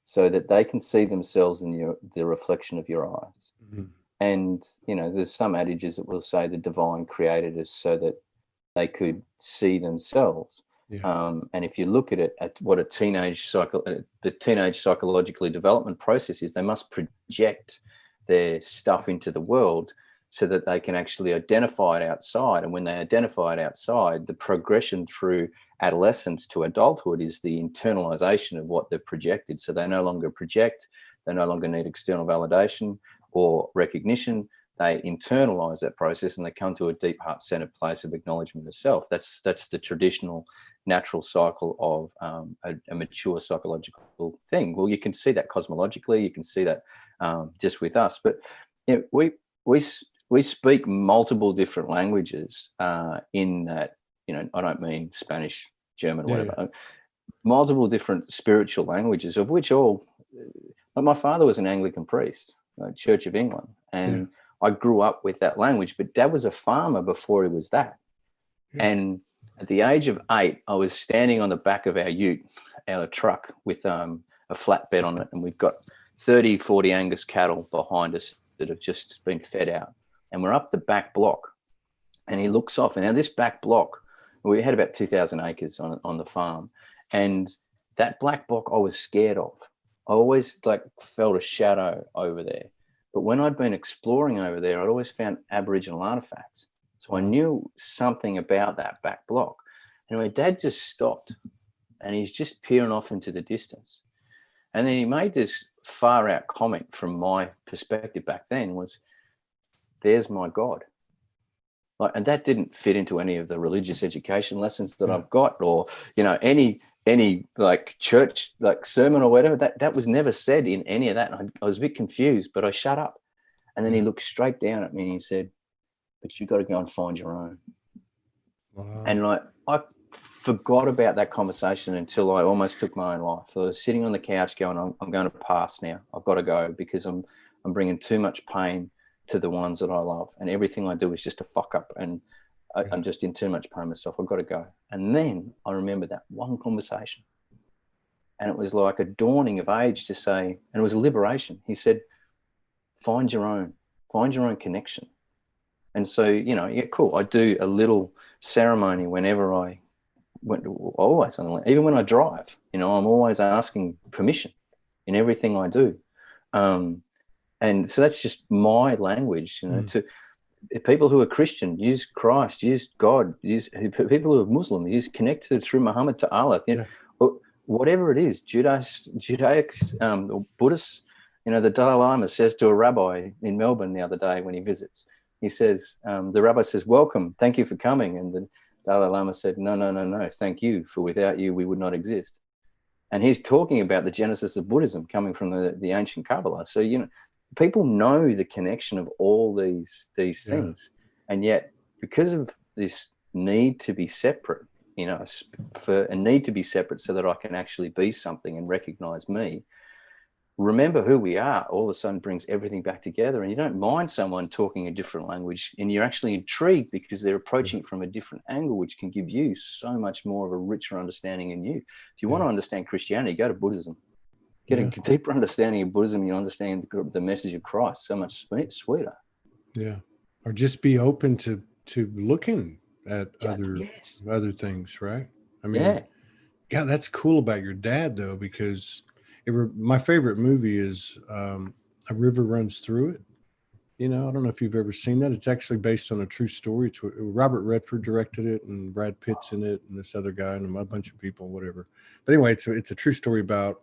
so that they can see themselves in the reflection of your eyes. Mm-hmm. And, there's some adages that will say the divine created us so that they could see themselves. Yeah. And if you look at it, at what the teenage psychologically development process is, they must project their stuff into the world so that they can actually identify it outside. And when they identify it outside, the progression through adolescence to adulthood is the internalization of what they've projected. So they no longer project, they no longer need external validation or recognition. They internalize that process and they come to a deep heart-centered place of acknowledgement of self. That's the traditional natural cycle of a mature psychological thing. Well, you can see that cosmologically, you can see that just with us. But we speak multiple different languages in that, I don't mean Spanish, German, whatever, multiple different spiritual languages, of which all, like my father was an Anglican priest, Church of England, and I grew up with that language, but Dad was a farmer before he was that. Yeah. And at the age of 8, I was standing on the back of our ute, our truck, with a flatbed on it, and we've got 30, 40 Angus cattle behind us that have just been fed out. And we're up the back block, and he looks off. And now this back block, we had about 2,000 acres on the farm, and that black block I was scared of. I always felt a shadow over there. But when I'd been exploring over there, I'd always found Aboriginal artifacts. So I knew something about that back block. Anyway, Dad just stopped and he's just peering off into the distance. And then he made this far out comment from my perspective back then was, there's my God. Like, and that didn't fit into any of the religious education lessons that I've got, or, you know, any like church, like sermon or whatever. That was never said in any of that. And I was a bit confused, but I shut up. And then he looked straight down at me and he said, but you got to go and find your own. Wow. And like, I forgot about that conversation until I almost took my own life. So I was sitting on the couch going, I'm going to pass now. I've got to go because I'm bringing too much pain to the ones that I love, and everything I do is just a fuck up, and I'm just in too much pain myself. I've got to go. And then I remember that one conversation, and it was like a dawning of age to say, and it was a liberation. He said, find your own connection. And so, you know, yeah, cool. I do a little ceremony whenever I went, always on the land, even when I drive, you know, I'm always asking permission in everything I do. And so that's just my language, you know, to people who are Christian, use Christ, use God, use people who are Muslim, use connected through Muhammad to Allah, you know, whatever it is, Judaic, or Buddhist. You know, the Dalai Lama says to a rabbi in Melbourne the other day when he visits, he says, the rabbi says, welcome, thank you for coming. And the Dalai Lama said, no, thank you, for without you, we would not exist. And he's talking about the genesis of Buddhism coming from the ancient Kabbalah. So, you know, people know the connection of all these things, and yet because of this need to be separate, you know, for a need to be separate so that I can actually be something and recognize me, remember who we are, all of a sudden brings everything back together. And you don't mind someone talking a different language, and you're actually intrigued because they're approaching it from a different angle, which can give you so much more of a richer understanding in you. If you want to understand Christianity, go to Buddhism. Get a deeper understanding of Buddhism, you understand the message of Christ so much sweeter. Yeah. Or just be open to looking at other things, right? I mean, yeah, that's cool about your dad, though, because my favorite movie is A River Runs Through It. You know, I don't know if you've ever seen that. It's actually based on a true story. It's Robert Redford directed it, and Brad Pitt's in it, and this other guy, and a bunch of people, whatever. But anyway, it's a true story about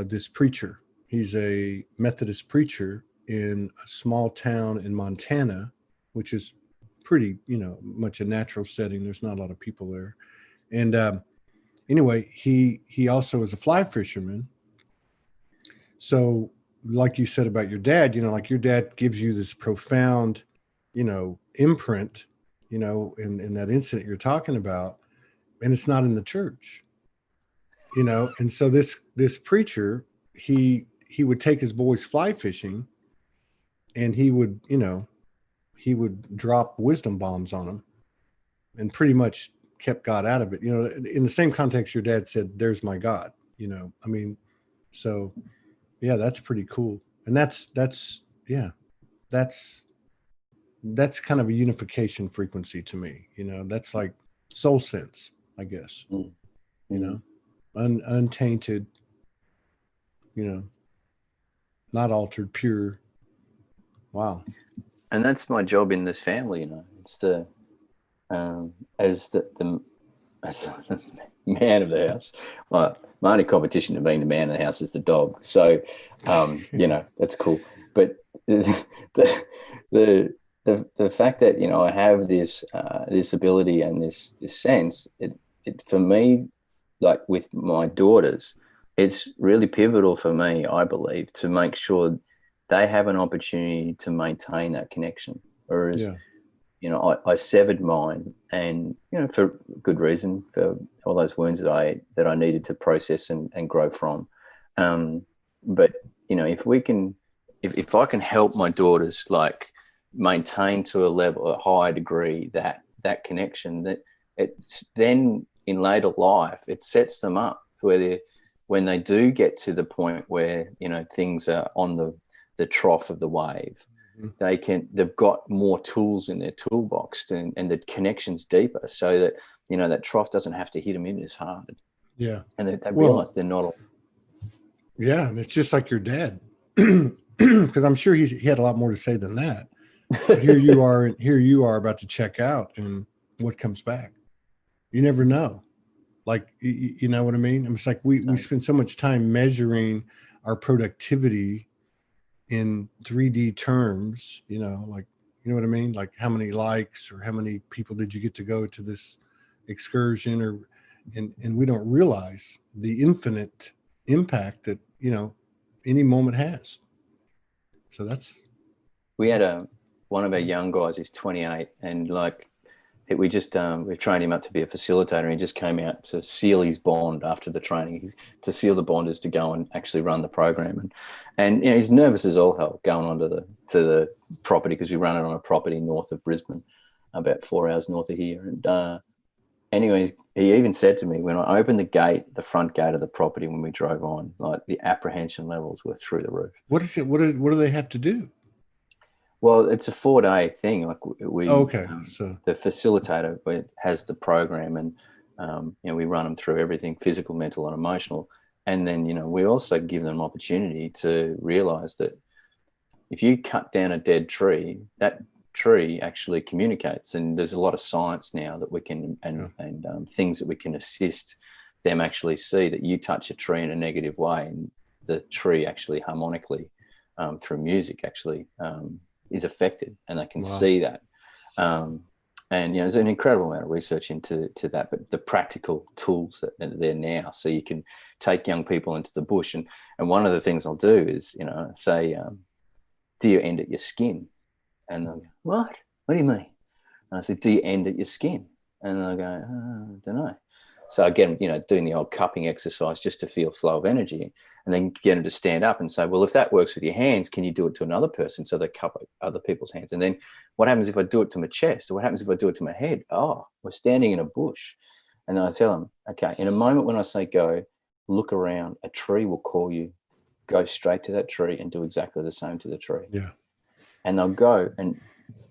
this preacher. He's a Methodist preacher in a small town in Montana, which is pretty, you know, much a natural setting. There's not a lot of people there. And anyway, he also is a fly fisherman. So like you said about your dad, you know, like your dad gives you this profound, you know, imprint, you know, in that incident you're talking about, and it's not in the church. You know, and so this preacher, he would take his boys fly fishing, and he would drop wisdom bombs on them, and pretty much kept God out of it. You know, in the same context, your dad said, "There's my God." You know, I mean, so yeah, that's pretty cool, and that's kind of a unification frequency to me. You know, that's like soul sense, I guess. You know. Untainted, you know, not altered, pure. Wow. And that's my job in this family, you know. It's as the man of the house. Well, my only competition to being the man of the house is the dog. So, you know, that's cool. But the fact that, you know, I have this ability and this sense, it for me, like with my daughters, it's really pivotal for me, I believe, to make sure they have an opportunity to maintain that connection. Whereas, you know, I severed mine, and, you know, for good reason, for all those wounds that I needed to process and grow from. But, you know, if I can help my daughters, like, maintain to a higher degree that connection, that it's then in later life, it sets them up where when they do get to the point where, you know, things are on the trough of the wave, they've got more tools in their toolbox, and the connection's deeper, so that, you know, that trough doesn't have to hit them in as hard. Yeah. And they realize they're not. Yeah. And it's just like your dad, because I'm sure he had a lot more to say than that. But here you are about to check out, and what comes back? You never know. Like, you know what I mean? It's like we spend so much time measuring our productivity in 3D terms, you know, like, you know what I mean? Like how many likes or how many people did you get to go to this excursion, or, and we don't realize the infinite impact that, you know, any moment has. So we had one of our young guys is 28, and like we just we've trained him up to be a facilitator, and he just came out to seal his bond after the training. To seal the bond is to go and actually run the program, and you know, he's nervous as all hell going onto the property, because we run it on a property north of Brisbane, about 4 hours north of here. And anyways, he even said to me, when I opened the front gate of the property when we drove on, like the apprehension levels were through the roof. what is it? What do they have to do? Well, it's a 4-day thing. Like we, okay, so the facilitator has the program, and you know, we run them through everything: physical, mental, and emotional. And then, you know, we also give them an opportunity to realize that if you cut down a dead tree, that tree actually communicates. And there's a lot of science now that we can, and things that we can assist them actually see, that you touch a tree in a negative way, and the tree actually harmonically through music actually is affected, and they can see that. And you know, there's an incredible amount of research into that, but the practical tools that are there now, so you can take young people into the bush. And one of the things I'll do is, you know, say, do you end at your skin? And they'll go, what do you mean? And I say, do you end at your skin? And they'll go, I don't know. So again, you know, doing the old cupping exercise just to feel flow of energy, and then get them to stand up and say, well, if that works with your hands, can you do it to another person? So they cup other people's hands. And then what happens if I do it to my chest? Or what happens if I do it to my head? Oh, we're standing in a bush. And I tell them, okay, in a moment when I say go, look around, a tree will call you, go straight to that tree and do exactly the same to the tree. Yeah. And they'll go, and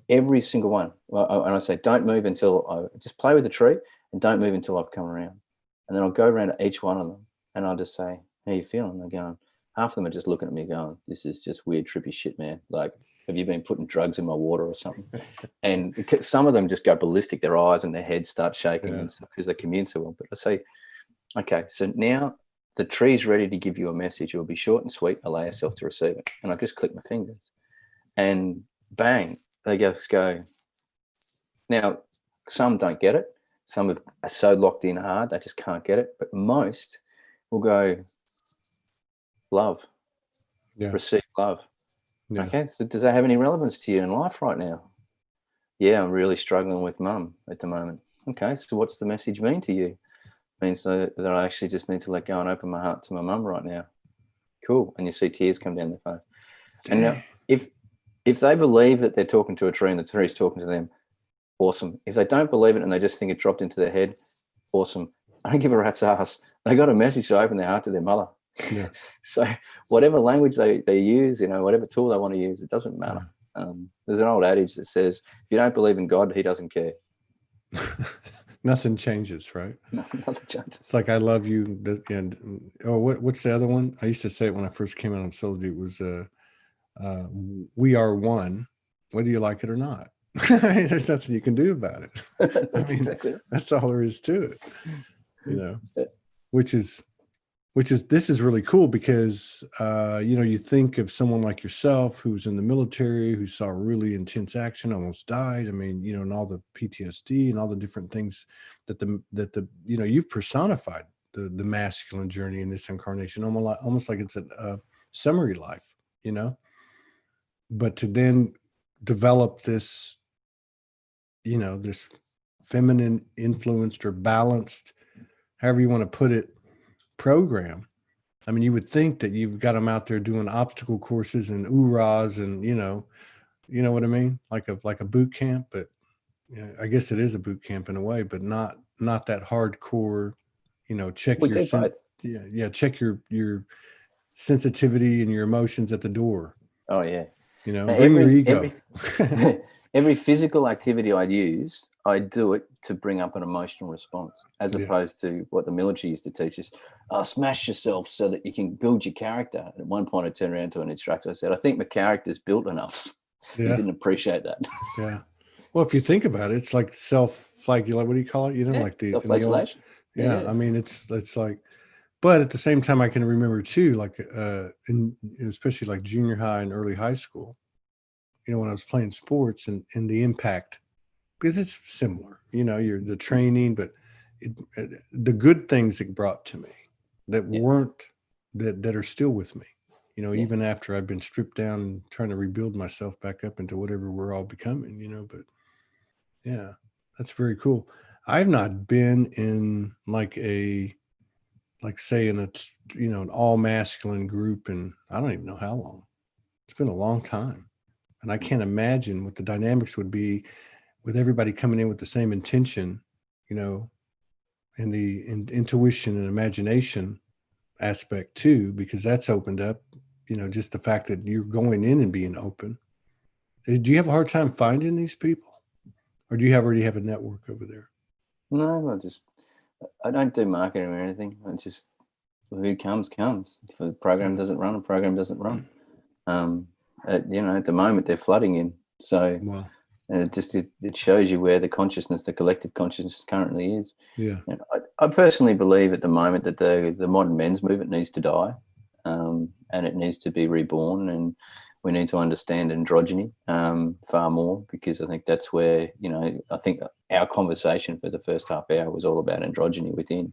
every single one, and I say, don't move until just play with the tree, and don't move until I've come around. And then I'll go around to each one of them, and I'll just say, how you feeling? They're going, half of them are just looking at me going, this is just weird, trippy shit, man. Like, have you been putting drugs in my water or something? And some of them just go ballistic. Their eyes and their heads start shaking and stuff, because they commune so well. But I say, okay, so now the tree's ready to give you a message. It will be short and sweet. Allow yourself to receive it. And I just click my fingers, and bang, they just go. Now, some don't get it. Some are so locked in hard, they just can't get it. But most will go, love, receive love. Yeah. Okay, so does that have any relevance to you in life right now? Yeah, I'm really struggling with mum at the moment. Okay, so what's the message mean to you? It means that I actually just need to let go and open my heart to my mum right now. Cool. And you see tears come down their face. And now, if they believe that they're talking to a tree and the tree's talking to them, awesome. If they don't believe it and they just think it dropped into their head, awesome. I don't give a rat's ass. They got a message to open their heart to their mother. Yeah. So whatever language they use, you know, whatever tool they want to use, it doesn't matter. There's an old adage that says, if you don't believe in God, he doesn't care. Nothing changes, right? Nothing changes. It's like, I love you. And what's the other one? I used to say it when I first came out on Soul Deep, was we are one, whether you like it or not. There's nothing you can do about it. That's exactly it. That's all there is to it. You know, which is this is really cool, because you know, you think of someone like yourself who's in the military, who saw really intense action, almost died. I mean, you know, and all the PTSD and all the different things that the you know, you've personified the masculine journey in this incarnation, almost like it's a summary life, you know. But to then develop this, you know, this feminine influenced or balanced, however you want to put it, program. I mean, you would think that you've got them out there doing obstacle courses and oorahs and, you know what I mean? Like a boot camp, but yeah, I guess it is a boot camp in a way, but not that hardcore, you know, check your sensitivity and your emotions at the door. Oh yeah. You know, bring your ego. Every physical activity I use, I do it to bring up an emotional response, as opposed to what the military used to teach us. Smash yourself so that you can build your character. At one point I turned around to an instructor, I said, I think my character's built enough. He didn't appreciate that. Yeah. Well, if you think about it, it's like self self-flagellation, what do you call it? You know, like the, in the old, self-flagellation. yeah. I mean, it's like, but at the same time, I can remember too, like, especially like junior high and early high school, you know, when I was playing sports and the impact, because it's similar, you know, you're the training, but the good things it brought to me that weren't, that are still with me, you know, even after I've been stripped down and trying to rebuild myself back up into whatever we're all becoming, you know, but yeah, that's very cool. I've not been in like say in a, you know, an all masculine group, and I don't even know how long. It's been a long time. And I can't imagine what the dynamics would be with everybody coming in with the same intention, you know, and the intuition and imagination aspect too, because that's opened up, you know, just the fact that you're going in and being open. Do you have a hard time finding these people, or do you already have a network over there? No, I don't do marketing or anything. I just, who comes. If a program doesn't run, a program doesn't run. You know, at the moment they're flooding in. So Wow. it shows you where the consciousness, the collective consciousness currently is. Yeah. You know, I personally believe at the moment that the modern men's movement needs to die, and it needs to be reborn, and we need to understand androgyny far more, because I think that's where, you know, I think our conversation for the first half hour was all about androgyny within,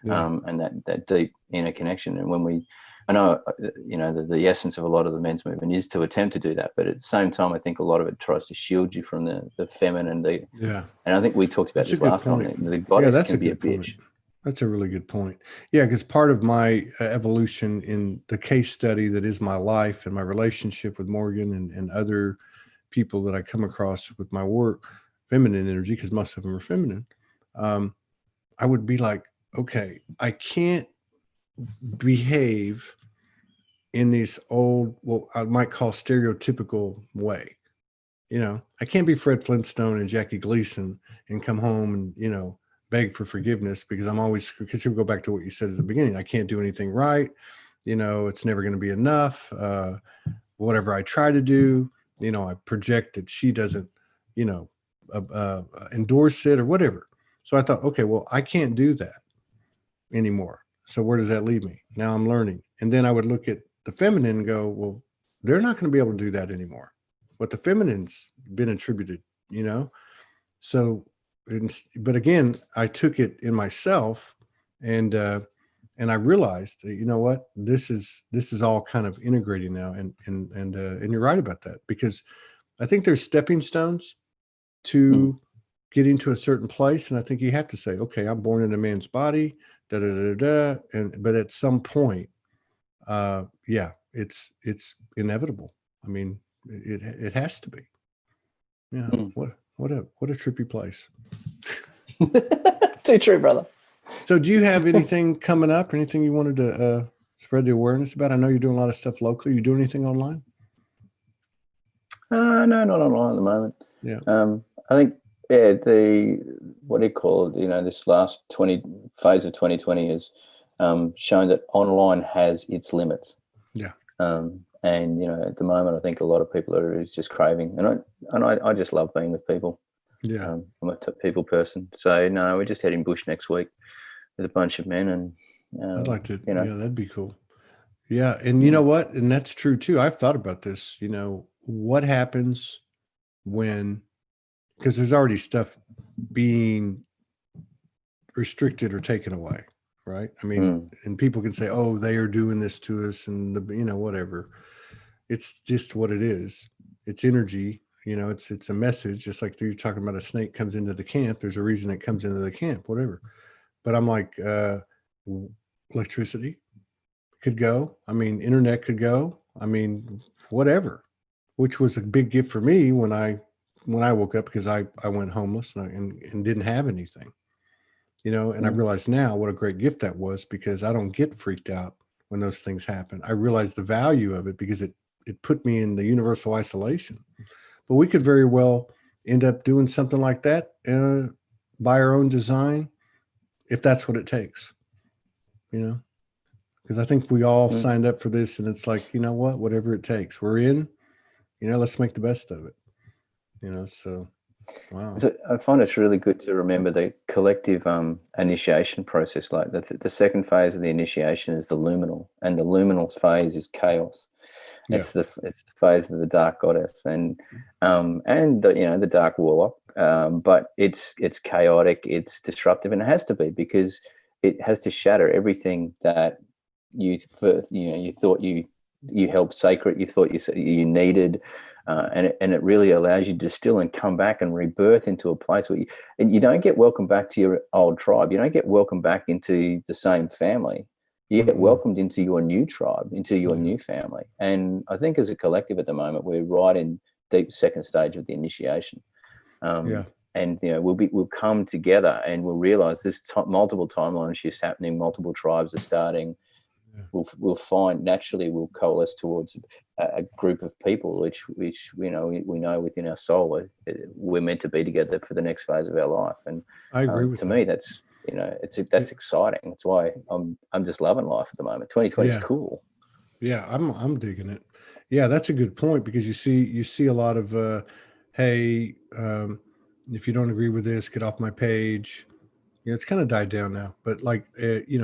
and that deep inner connection. And when I know, you know, the essence of a lot of the men's movement is to attempt to do that, but at the same time, I think a lot of it tries to shield you from the feminine. And I think we talked about this last time. The goddess can be a bitch. That's a really good point. Yeah, because part of my evolution in the case study that is my life and my relationship with Morgan and other people that I come across with my work, feminine energy, because most of them are feminine, I would be like, okay, I can't behave in this old, what I might call stereotypical way. You know, I can't be Fred Flintstone and Jackie Gleason and come home and, you know, beg for forgiveness, because because he'll go back to what you said at the beginning. I can't do anything right. You know, it's never going to be enough. Whatever I try to do, you know, I project that she doesn't, you know, endorse it or whatever. So I thought, okay, well, I can't do that anymore. So where does that leave me? Now I'm learning. And then I would look at the feminine and go, well, they're not going to be able to do that anymore. But the feminine's been attributed, you know? So, but again, I took it in myself, and I realized, you know what, this is all kind of integrating now, and you're right about that, because I think there's stepping stones to getting to a certain place, and I think you have to say, okay, I'm born in a man's body, da da da da, but at some point, yeah, it's inevitable. I mean, it has to be. Yeah. What a trippy place. Too true, brother. So do you have anything coming up, or anything you wanted to spread the awareness about? I know you're doing a lot of stuff locally. You doing anything online? No, not online at the moment. Yeah. I think, what do you call it? You know, this last phase of 2020 has shown that online has its limits. Yeah. And, you know, at the moment, I think a lot of people are just craving, and I just love being with people. Yeah. I'm a people person. So no, we're just heading bush next week with a bunch of men, and I'd like to, you know, yeah, that'd be cool. Yeah. And you know what? And that's true too. I've thought about this, you know, what happens because there's already stuff being restricted or taken away, right? I mean, and people can say, oh, they are doing this to us, and you know, whatever. It's just what it is. It's energy, you know, it's a message, just like you're talking about a snake comes into the camp. There's a reason it comes into the camp, whatever. But I'm like, electricity could go. I mean, internet could go. I mean, whatever, which was a big gift for me when I woke up, because I went homeless and didn't have anything, you know, and I realize now what a great gift that was, because I don't get freaked out when those things happen. I realize the value of it, because it put me in the universal isolation. But we could very well end up doing something like that by our own design, if that's what it takes, you know, because I think we all signed up for this, and it's like, you know what, whatever it takes, we're in, you know, let's make the best of it, you know, so. Wow. So I find it's really good to remember the collective initiation process. Like the second phase of the initiation is the luminal, and the luminal phase is chaos. Yeah. It's the phase of the dark goddess, and the dark warlock. But it's chaotic, it's disruptive, and it has to be, because it has to shatter everything that you thought you held sacred, you thought you needed, and it really allows you to distill and come back and rebirth into a place where you don't get welcomed back to your old tribe. You don't get welcomed back into the same family. You get welcomed into your new tribe, into your new family. And I think as a collective at the moment, we're right in deep second stage of the initiation. And we'll come together and we'll realize there's multiple timeline shifts happening, multiple tribes are starting. We'll find naturally we'll coalesce towards a group of people which we know within our soul we're meant to be together for the next phase of our life. And I agree with to me that's that's exciting. That's why I'm just loving life at the moment. 2020 is cool. Yeah, I'm digging it. Yeah, that's a good point, because you see a lot of hey, if you don't agree with this, get off my page. It's kind of died down now, but like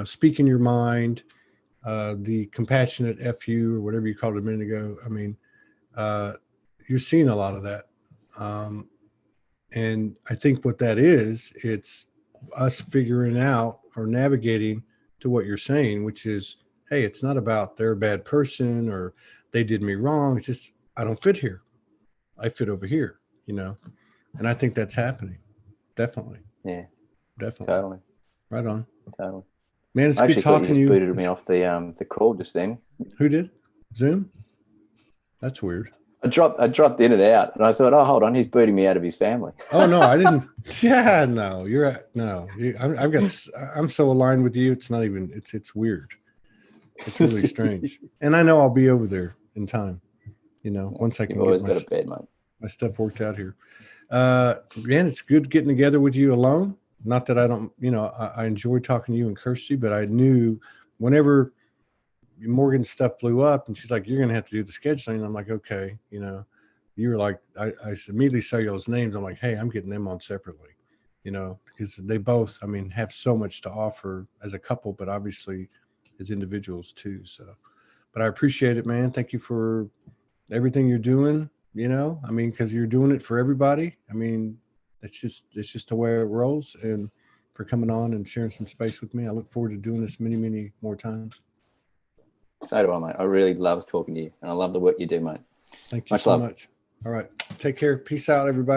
speaking your mind, the compassionate FU or whatever you called it a minute ago. I mean, you're seeing a lot of that. And I think what that is, it's us figuring out or navigating to what you're saying, which is, hey, it's not about they're a bad person or they did me wrong. It's just, I don't fit here. I fit over here, and I think that's happening. Definitely. Yeah, definitely. Totally. Right on. Totally. Man, it's I good actually thought talking you to just you. booted me off the call just then. Who did? Zoom? That's weird. I dropped in and out, and I thought, oh, hold on, he's booting me out of his family. Oh no, I didn't. Yeah, no, you're right. No, I'm so aligned with you. It's not even. It's weird. It's really strange. And I know I'll be over there in time. Once I can always get got a bed, mate. My stuff worked out here. Man, it's good getting together with you alone. Not that I don't. I enjoy talking to you and Kirsty, but I knew whenever Morgan's stuff blew up and she's like, you're going to have to do the scheduling. And I'm like, okay, you were like, I immediately saw y'all's names. I'm like, hey, I'm getting them on separately, because they both, have so much to offer as a couple, but obviously as individuals too. So, but I appreciate it, man. Thank you for everything you're doing, because you're doing it for everybody. It's just the way it rolls, and for coming on and sharing some space with me. I look forward to doing this many, many more times. So do I, mate. I really love talking to you, and I love the work you do, mate. Thank you so much. All right. Take care. Peace out, everybody.